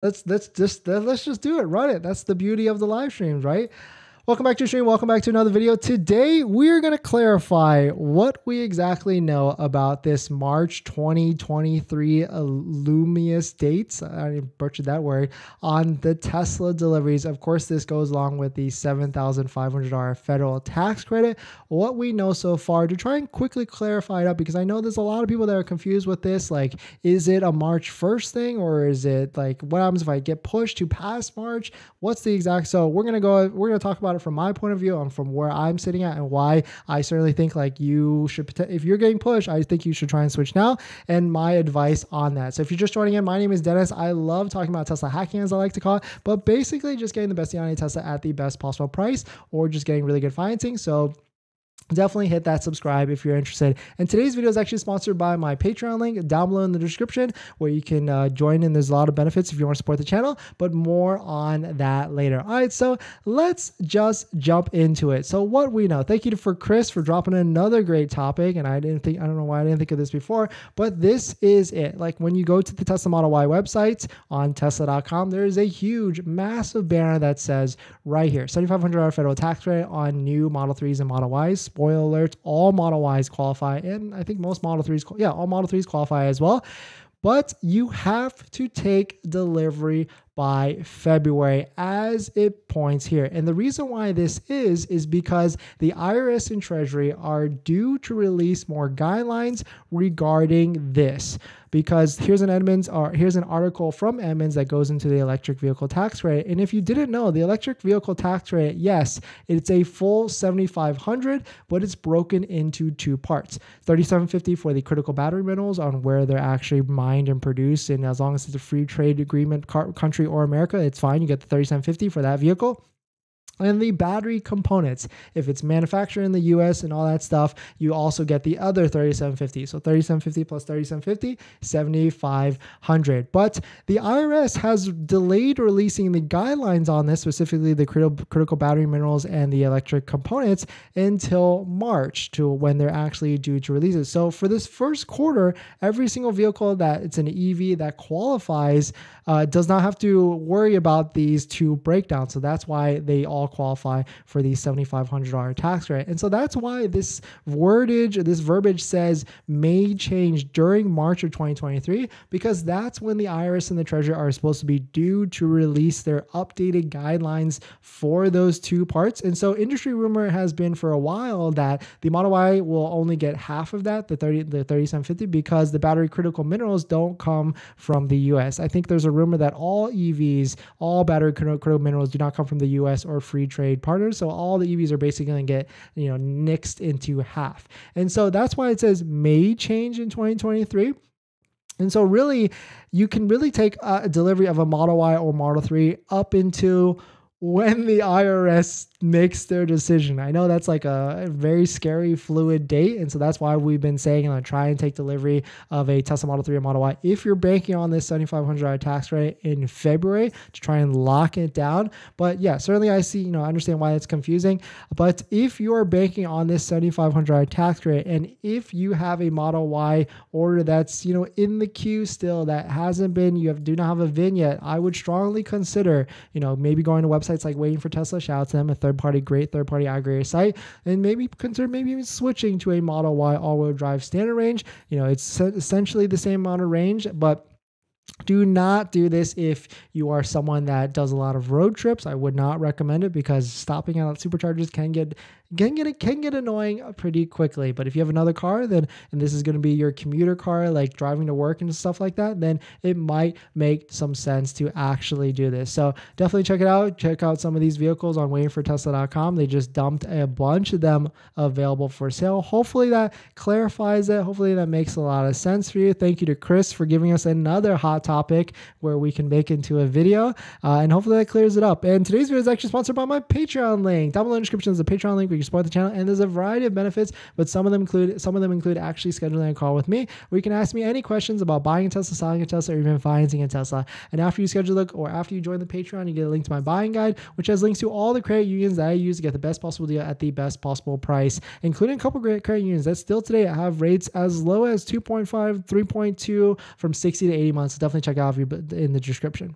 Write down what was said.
let's just do it. Run it. That's the beauty of the live streams, right? Welcome back to the stream. Welcome back to another video. Today, we're going to clarify what we exactly know about this March 2023 illumious dates. I butchered that word on the Tesla deliveries. Of course, this goes along with the $7,500 federal tax credit. What we know so far to try and quickly clarify it up, because I know there's a lot of people that are confused with this. Like, is it a March 1st thing, or is it like, what happens if I get pushed to past March? What's the exact? So we're going to talk about it from my point of view and from where I'm sitting at, and why I certainly think like you should, if you're getting pushed, I think you should try and switch now, and my advice on that. So if you're just joining in, my name is Dennis. I love talking about Tesla hacking, as I like to call it, but basically just getting the best deal on a Tesla at the best possible price, or just getting really good financing. So definitely hit that subscribe if you're interested. And today's video is actually sponsored by my Patreon link down below in the description, where you can join in. There's a lot of benefits if you want to support the channel, but more on that later. All right, so let's just jump into it. So what we know, thank you for Chris for dropping another great topic. And I don't know why I didn't think of this before, but this is it. Like, when you go to the Tesla Model Y website on Tesla.com, there is a huge, massive banner that says right here, $7,500 federal tax credit on new Model 3s and Model Ys. Spoiler alert, all Model Ys qualify, and I think most Model 3s, all Model 3s qualify as well. But you have to take delivery by February, as it points here. And the reason why this is because the IRS and Treasury are due to release more guidelines regarding this. Because here's an article from Edmunds that goes into the electric vehicle tax credit. And if you didn't know, the electric vehicle tax credit, yes, it's a full $7,500, but it's broken into two parts. $3,750 for the critical battery minerals on where they're actually mined and produced. And as long as it's a free trade agreement country or America, it's fine. You get the $3,750 for that vehicle. And the battery components, if it's manufactured in the US and all that stuff, you also get the other $3,750. So $3,750 plus $3,750, $7,500. But the IRS has delayed releasing the guidelines on this, specifically the critical battery minerals and the electric components, until March, to when they're actually due to release it. So for this first quarter, every single vehicle that it's an EV that qualifies does not have to worry about these two breakdowns. So that's why they all qualify for the $7,500 tax credit. And so that's why this verbiage says may change during March of 2023, because that's when the IRS and the Treasury are supposed to be due to release their updated guidelines for those two parts. And so industry rumor has been for a while that the Model Y will only get half of that, the $3,750, because the battery critical minerals don't come from the US. I think there's a rumor that all EVs, all battery critical minerals do not come from the US or free trade partners. So all the EVs are basically going to get, nixed into half. And so that's why it says may change in 2023. And so really, you can really take a delivery of a Model Y or Model 3 up into when the IRS makes their decision. I know that's like a very scary, fluid date. And so that's why we've been saying, try and take delivery of a Tesla Model 3 or Model Y if you're banking on this $7,500 tax rate in February to try and lock it down. But yeah, certainly I see, I understand why it's confusing. But if you are banking on this $7,500 tax rate, and if you have a Model Y order that's, in the queue still, that hasn't been, do not have a VIN yet, I would strongly consider, maybe going to websites like Waiting for Tesla, shout out to them, a great third-party aggregator site, and maybe consider even switching to a Model Y all-wheel drive standard range. It's essentially the same amount of range, but do not do this if you are someone that does a lot of road trips. I would not recommend it, because stopping at superchargers can get annoying pretty quickly. But if you have another car, and this is going to be your commuter car, like driving to work and stuff like that, then it might make some sense to actually do this. So definitely check it out. Check out some of these vehicles on waitingfortesla.com. They just dumped a bunch of them available for sale. Hopefully that clarifies it. Hopefully that makes a lot of sense for you. Thank you to Chris for giving us another hot topic where we can make into a video, and hopefully that clears it up. And today's video is actually sponsored by my Patreon link. Down below in the description is a Patreon link where you can support the channel, and there's a variety of benefits, but some of them include actually scheduling a call with me where you can ask me any questions about buying a Tesla, selling a Tesla, or even financing a Tesla. And after you schedule after you join the Patreon, you get a link to my buying guide, which has links to all the credit unions that I use to get the best possible deal at the best possible price, including a couple great credit unions that still today have rates as low as 2.5, 3.2 from 60 to 80 months. So definitely check out in the description.